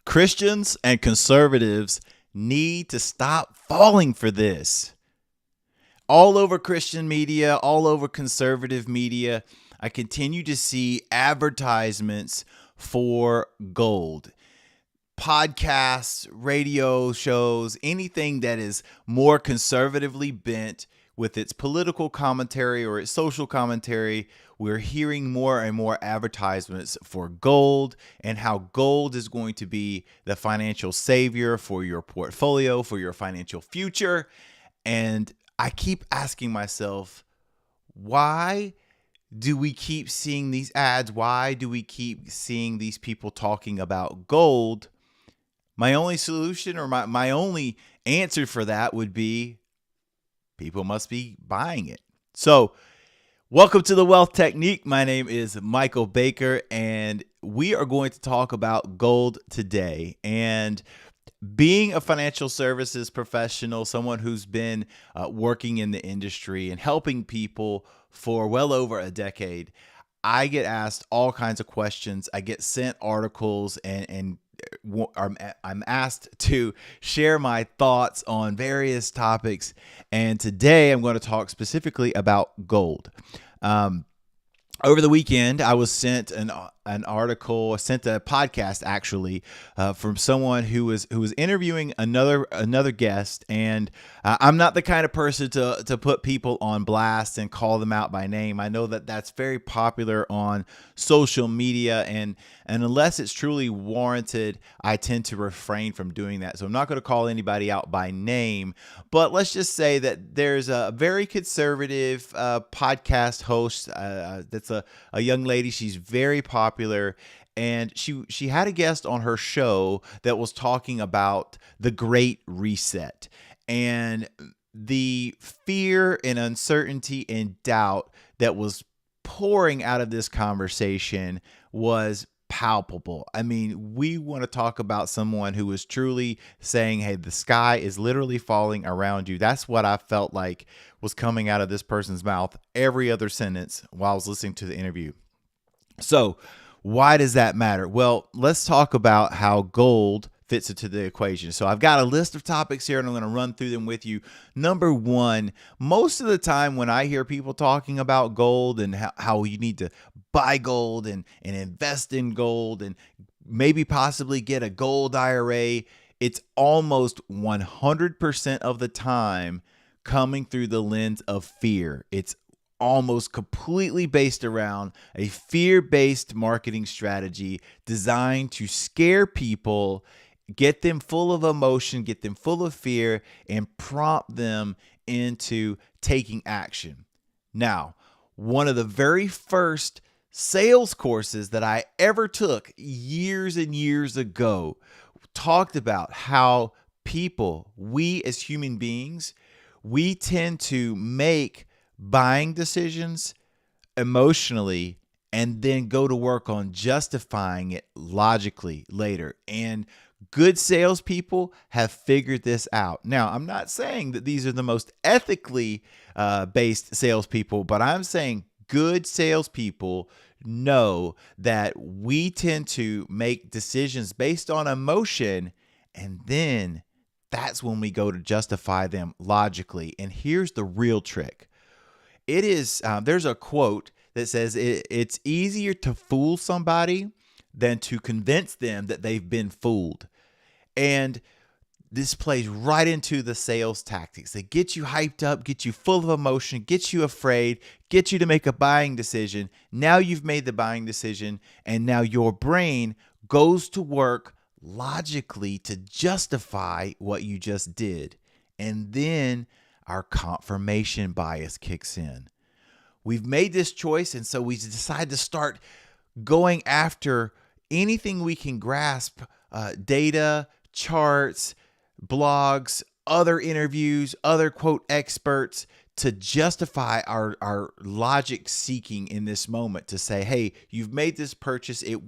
Christians and conservatives need to stop falling for this. All over Christian media, all over conservative media, I continue to see advertisements for gold. Podcasts, radio shows, anything that is more conservatively bent with its political commentary or its social commentary, we're hearing more and more advertisements for gold and how gold is going to be the financial savior for your portfolio, for your financial future. And I keep asking myself, why do we keep seeing these ads? Why do we keep seeing these people talking about gold? My only solution or my only answer for that would be people must be buying it. So, welcome to the Wealth Technique. My name is Michael Baker, and we are going to talk about gold today. And being a financial services professional, someone who's been working in the industry and helping people for well over a decade, I get asked all kinds of questions. I get sent articles and I'm asked to share my thoughts on various topics. And today I'm going to talk specifically about gold. Over the weekend, I was sent an article, sent a podcast actually, from someone who was interviewing another guest, and I'm not the kind of person to put people on blast and call them out by name. I know that that's very popular on social media, and unless it's truly warranted, I tend to refrain from doing that. So I'm not going to call anybody out by name, but let's just say that there's a very conservative podcast host that's a young lady. She's very popular, and she had a guest on her show that was talking about the Great Reset and the fear and uncertainty and doubt that was pouring out of this conversation was palpable. I mean, we want to talk about someone who is truly saying, hey, the sky is literally falling around you. That's what I felt like was coming out of this person's mouth every other sentence while I was listening to the interview. So why does that matter? Well, let's talk about how gold fits into the equation. So I've got a list of topics here, and I'm going to run through them with you. Number one, most of the time when I hear people talking about gold and how you need to buy gold and invest in gold and maybe possibly get a gold IRA, it's almost 100% of the time coming through the lens of fear. It's almost completely based around a fear-based marketing strategy designed to scare people, get them full of emotion, get them full of fear, and prompt them into taking action. Now, one of the very first sales courses that I ever took years and years ago talked about how people, we as human beings, we tend to make buying decisions emotionally and then go to work on justifying it logically later. And good salespeople have figured this out. Now, I'm not saying that these are the most ethically based salespeople, but I'm saying good salespeople know that we tend to make decisions based on emotion, and then that's when we go to justify them logically. And here's the real trick. It is, there's a quote that says it's easier to fool somebody than to convince them that they've been fooled. And this plays right into the sales tactics. They get you hyped up, get you full of emotion, get you afraid, get you to make a buying decision. Now you've made the buying decision, and now your brain goes to work logically to justify what you just did. And then our confirmation bias kicks in. We've made this choice, and so we decide to start going after anything we can grasp, data, charts, blogs, other interviews, other quote experts to justify our logic seeking in this moment to say, hey, you've made this purchase. You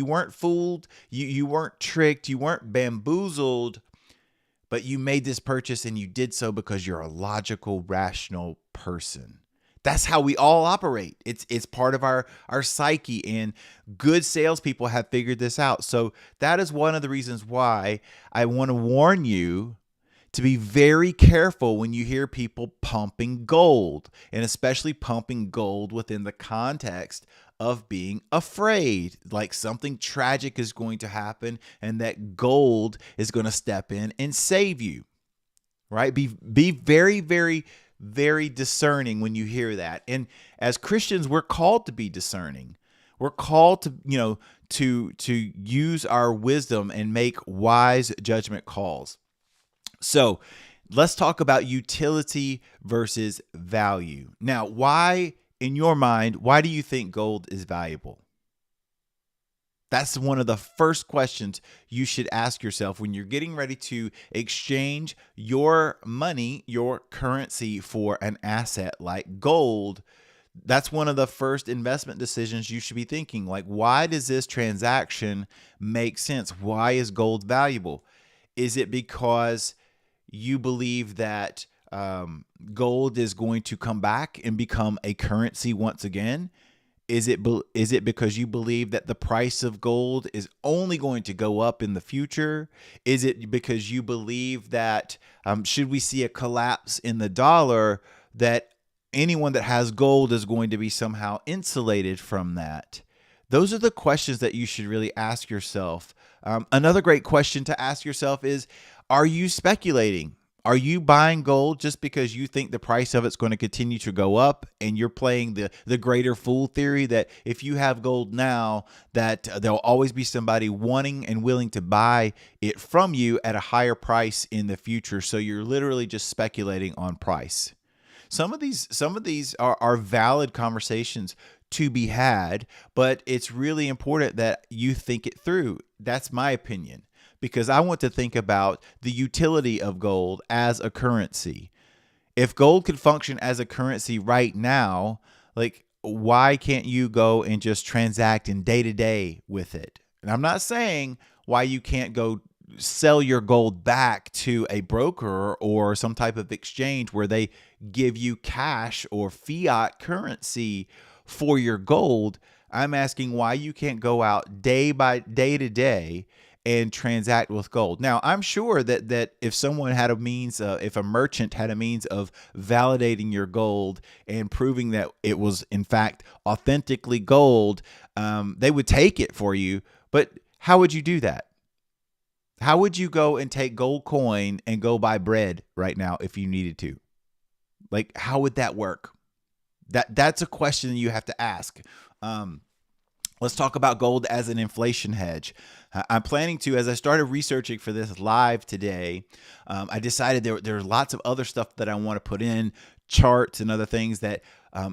weren't fooled. You weren't tricked. You weren't bamboozled. But you made this purchase, and you did so because you're a logical, rational person. That's how we all operate. It's part of our psyche, and good salespeople have figured this out. So that is one of the reasons why I want to warn you to be very careful when you hear people pumping gold, and especially pumping gold within the context of being afraid, like something tragic is going to happen and that gold is going to step in and save you. Right? Be very, very, very discerning when you hear that. And as Christians, we're called to be discerning. We're called to, to use our wisdom and make wise judgment calls. So let's talk about utility versus value. Now, why, in your mind, why do you think gold is valuable? That's one of the first questions you should ask yourself when you're getting ready to exchange your money, your currency, for an asset like gold. That's one of the first investment decisions you should be thinking. Like, why does this transaction make sense? Why is gold valuable? Is it because you believe that gold is going to come back and become a currency once again? Is it because you believe that the price of gold is only going to go up in the future? Is it because you believe that should we see a collapse in the dollar, that anyone that has gold is going to be somehow insulated from that? Those are the questions that you should really ask yourself. Another great question to ask yourself is, are you speculating? Are you buying gold just because you think the price of it's going to continue to go up, and you're playing the greater fool theory that if you have gold now, that there'll always be somebody wanting and willing to buy it from you at a higher price in the future? So you're literally just speculating on price. Some of these are valid conversations to be had, but it's really important that you think it through. That's my opinion, because I want to think about the utility of gold as a currency. If gold could function as a currency right now, like, why can't you go and just transact in day to day with it? And I'm not saying why you can't go sell your gold back to a broker or some type of exchange where they give you cash or fiat currency for your gold. I'm asking why you can't go out day to day and transact with gold. Now, I'm sure that if someone had a means, if a merchant had a means of validating your gold and proving that it was in fact authentically gold, they would take it for you. But how would you do that? How would you go and take gold coin and go buy bread right now if you needed to? Like, how would that work? That's a question you have to ask. Let's talk about gold as an inflation hedge. I'm planning to, as I started researching for this live today, I decided there are lots of other stuff that I want to put in, charts and other things that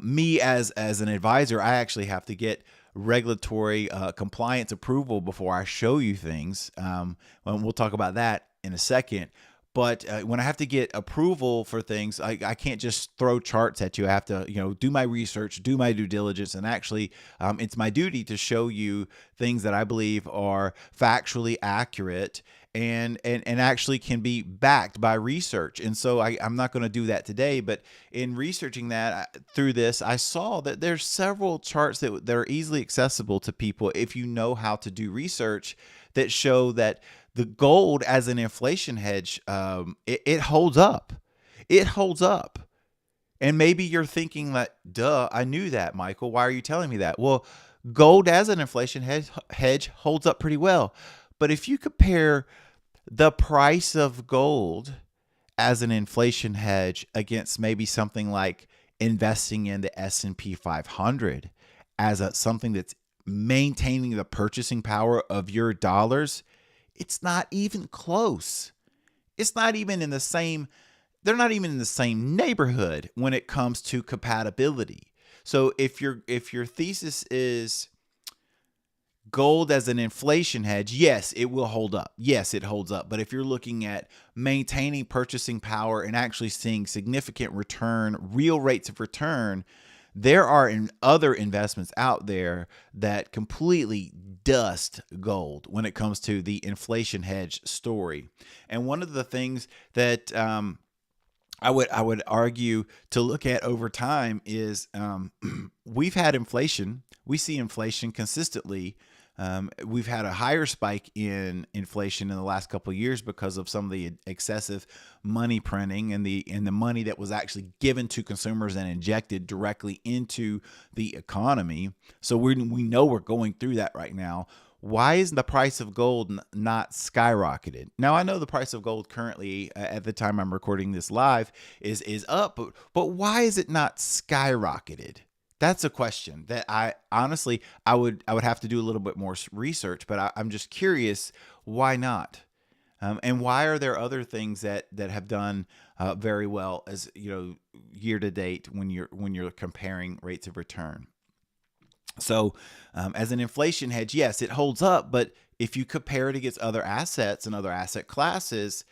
me as an advisor, I actually have to get regulatory compliance approval before I show you things. We'll talk about that in a second. But when I have to get approval for things, I can't just throw charts at you. I have to, do my research, do my due diligence, and actually, it's my duty to show you things that I believe are factually accurate and actually can be backed by research. And so I'm not going to do that today. But in researching that through this, I saw that there's several charts that are easily accessible to people if you know how to do research, that show that the gold as an inflation hedge, it holds up. It holds up. And maybe you're thinking that, duh, I knew that, Michael. Why are you telling me that? Well, gold as an inflation hedge holds up pretty well. But if you compare the price of gold as an inflation hedge against maybe something like investing in the S&P 500 as something that's maintaining the purchasing power of your dollars, it's not even close. It's not even in the same, they're not even in the same neighborhood when it comes to compatibility. So if your thesis is gold as an inflation hedge, yes, it will hold up. Yes, it holds up. But if you're looking at maintaining purchasing power and actually seeing significant return, real rates of return, there are other investments out there that completely dust gold when it comes to the inflation hedge story. And one of the things that I would argue to look at over time is we've had inflation. We see inflation consistently. We've had a higher spike in inflation in the last couple of years because of some of the excessive money printing and the money that was actually given to consumers and injected directly into the economy. So we know we're going through that right now. Why is the price of gold not skyrocketed? Now I know the price of gold currently, at the time I'm recording this live, is up, but why is it not skyrocketed? That's a question that I honestly I would have to do a little bit more research, but I'm just curious why not, and why are there other things that have done very well as year to date when you're comparing rates of return. So, as an inflation hedge, yes, it holds up, but if you compare it against other assets and other asset classes,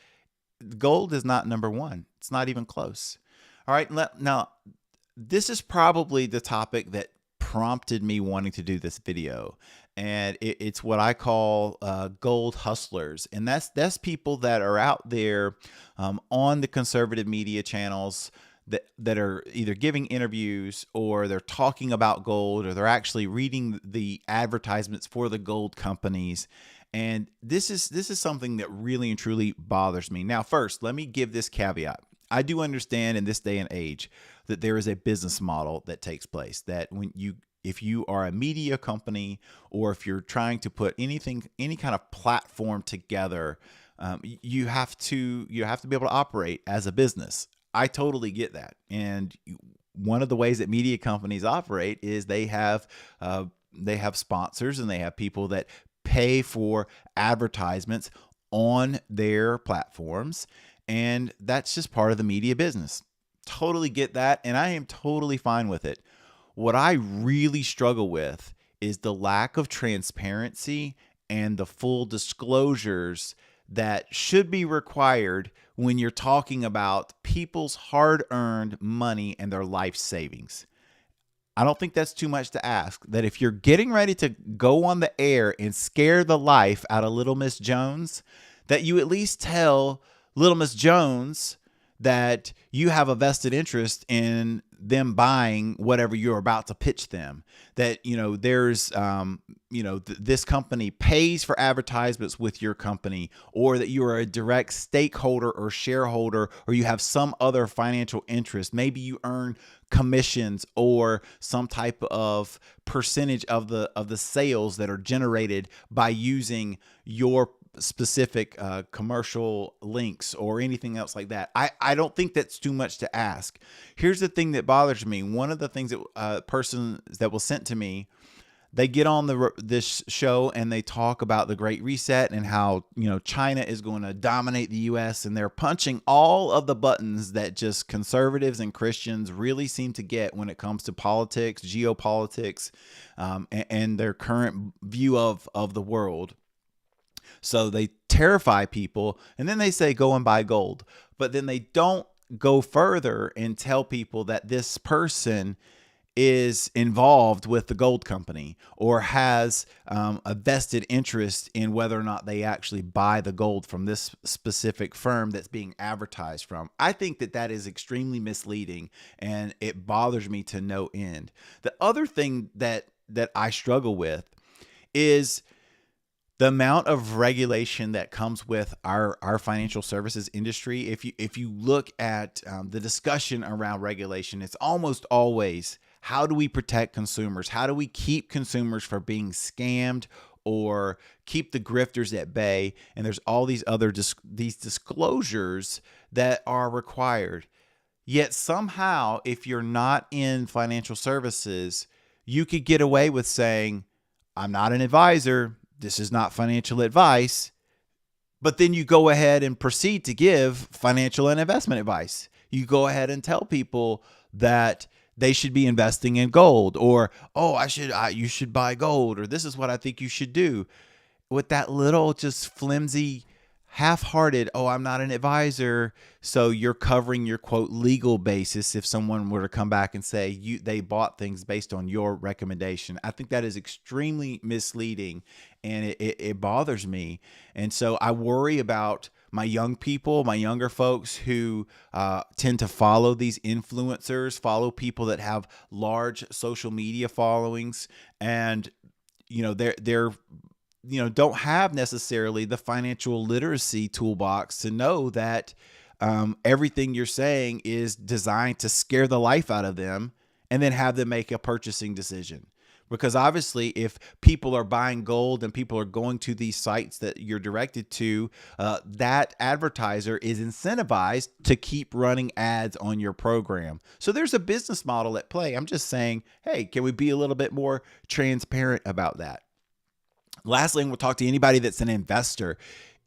gold is not number one. It's not even close. All right, now this is probably the topic that prompted me wanting to do this video, and it's what I call gold hustlers, and that's people that are out there on the conservative media channels that are either giving interviews or they're talking about gold or they're actually reading the advertisements for the gold companies. And this is something that really and truly bothers me. Now, first, let me give this caveat. I do understand in this day and age that there is a business model that takes place, that if you are a media company or if you're trying to put any kind of platform together, you have to be able to operate as a business. I totally get that. And one of the ways that media companies operate is they have sponsors and they have people that pay for advertisements on their platforms. And that's just part of the media business. Totally get that. And I am totally fine with it. What I really struggle with is the lack of transparency and the full disclosures that should be required when you're talking about people's hard-earned money and their life savings. I don't think that's too much to ask, that if you're getting ready to go on the air and scare the life out of Little Miss Jones, that you at least tell Little Miss Jones that you have a vested interest in them buying whatever you're about to pitch them. That, there's, this company pays for advertisements with your company, or that you are a direct stakeholder or shareholder, or you have some other financial interest. Maybe you earn commissions or some type of percentage of the sales that are generated by using your specific commercial links or anything else like that. I don't think that's too much to ask. Here's the thing that bothers me. One of the things that person that was sent to me, they get on this show and they talk about the Great Reset and how China is going to dominate the U.S. and they're punching all of the buttons that just conservatives and Christians really seem to get when it comes to politics, geopolitics, and their current view of the world. So they terrify people and then they say, go and buy gold. But then they don't go further and tell people that this person is involved with the gold company or has a vested interest in whether or not they actually buy the gold from this specific firm that's being advertised from. I think that is extremely misleading and it bothers me to no end. The other thing that I struggle with is the amount of regulation that comes with our financial services industry. If you look at the discussion around regulation, it's almost always, how do we protect consumers? How do we keep consumers from being scammed or keep the grifters at bay? And there's all these other these disclosures that are required. Yet somehow, if you're not in financial services, you could get away with saying, I'm not an advisor. This is not financial advice. But then you go ahead and proceed to give financial and investment advice. You go ahead and tell people that they should be investing in gold, or, oh, you should buy gold, or this is what I think you should do, with that little just flimsy, half-hearted, oh, I'm not an advisor. So you're covering your quote legal basis if someone were to come back and say they bought things based on your recommendation. I think that is extremely misleading and it bothers me. And so I worry about my young people, my younger folks who tend to follow these influencers, follow people that have large social media followings, and they're don't have necessarily the financial literacy toolbox to know that everything you're saying is designed to scare the life out of them and then have them make a purchasing decision. Because obviously, if people are buying gold and people are going to these sites that you're directed to, that advertiser is incentivized to keep running ads on your program. So there's a business model at play. I'm just saying, hey, can we be a little bit more transparent about that? Lastly, and we'll talk to anybody that's an investor.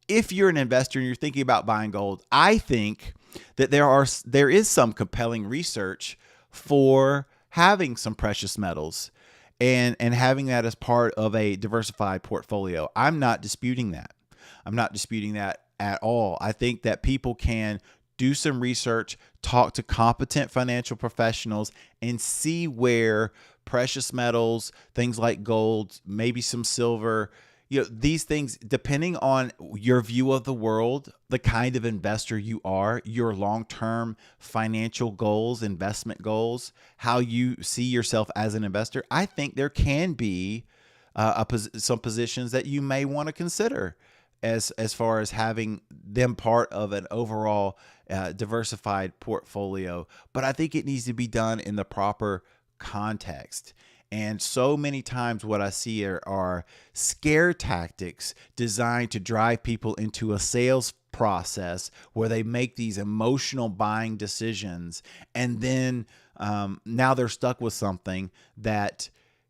If you're an investor and you're thinking about buying gold, I think that there is some compelling research for having some precious metals and having that as part of a diversified portfolio. I'm not disputing that. I'm not disputing that at all. I think that people can do some research, talk to competent financial professionals, and see where precious metals, things like gold, maybe some silver, these things, depending on your view of the world, the kind of investor you are, your long-term financial goals, investment goals, how you see yourself as an investor, I think there can be some positions that you may want to consider as far as having them part of an overall diversified portfolio. But I think it needs to be done in the proper context. And so many times what I see are scare tactics designed to drive people into a sales process where they make these emotional buying decisions. And then now they're stuck with something that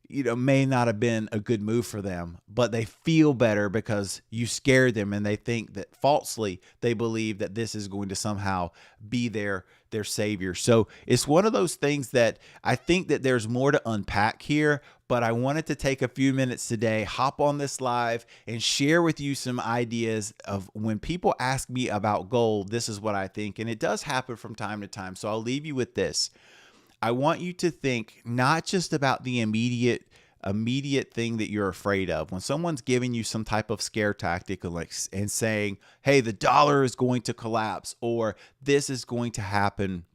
may not have been a good move for them, but they feel better because you scared them, and they think that falsely they believe that this is going to somehow be their savior. So it's one of those things that I think that there's more to unpack here, but I wanted to take a few minutes today, hop on this live, and share with you some ideas of when people ask me about gold, this is what I think. And it does happen from time to time. So I'll leave you with this. I want you to think not just about the immediate thing that you're afraid of. When someone's giving you some type of scare tactic and saying, hey, the dollar is going to collapse or this is going to happen,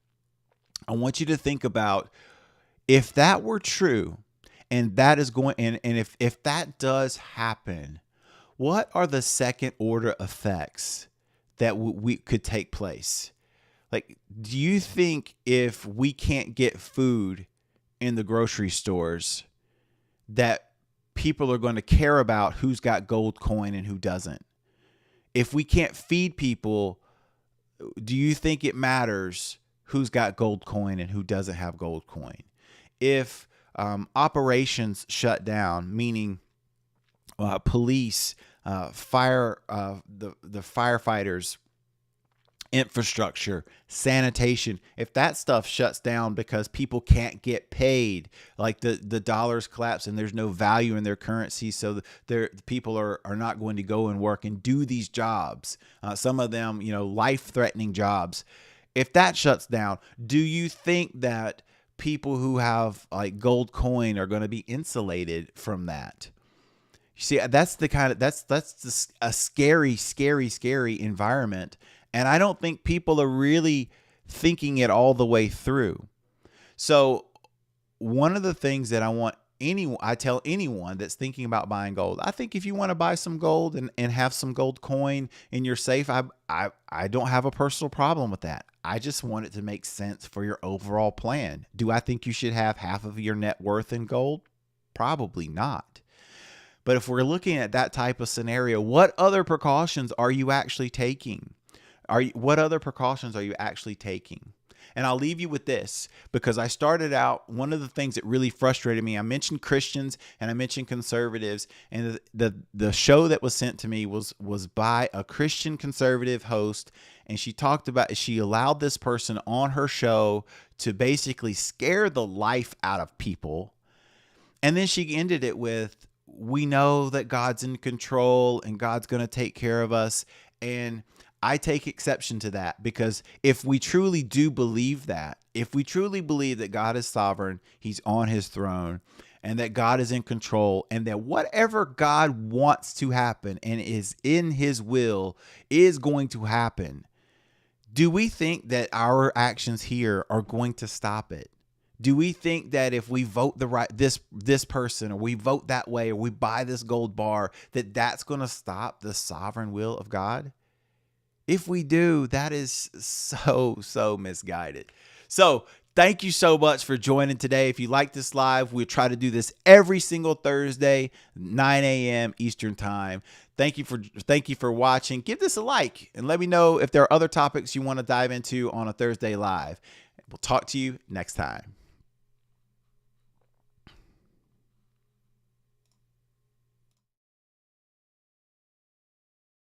I want you to think about if that were true and that is going and if that does happen, what are the second order effects that we could take place? Like, do you think if we can't get food in the grocery stores that people are going to care about who's got gold coin and who doesn't? If we can't feed people, do you think it matters who's got gold coin and who doesn't have gold coin? If operations shut down, meaning police, the firefighters, infrastructure, sanitation, if that stuff shuts down because people can't get paid, like the dollars collapse and there's no value in their currency, so the people are not going to go and work and do these jobs, some of them life-threatening jobs. If that shuts down, do you think that people who have like gold coin are going to be insulated from that? You see, that's a scary environment. And I don't think people are really thinking it all the way through. So one of the things that I tell anyone that's thinking about buying gold, I think if you want to buy some gold and have some gold coin in your safe, I don't have a personal problem with that. I just want it to make sense for your overall plan. Do I think you should have half of your net worth in gold? Probably not. But if we're looking at that type of scenario, what other precautions are you actually taking? What other precautions are you actually taking? And I'll leave you with this, because I started out, one of the things that really frustrated me, I mentioned Christians and I mentioned conservatives, and the show that was sent to me was by a Christian conservative host, and she allowed this person on her show to basically scare the life out of people. And then she ended it with, we know that God's in control and God's going to take care of us. And I take exception to that, because if we truly do believe that, if we truly believe that God is sovereign, he's on his throne, and that God is in control, and that whatever God wants to happen and is in his will is going to happen. Do we think that our actions here are going to stop it? Do we think that if we vote this person, or we vote that way, or we buy this gold bar, that that's going to stop the sovereign will of God? If we do, that is so misguided. So thank you so much for joining today. If you like this live, we try to do this every single Thursday, 9 a.m. Eastern time. Thank you for watching. Give this a like and let me know if there are other topics you want to dive into on a Thursday live. We'll talk to you next time.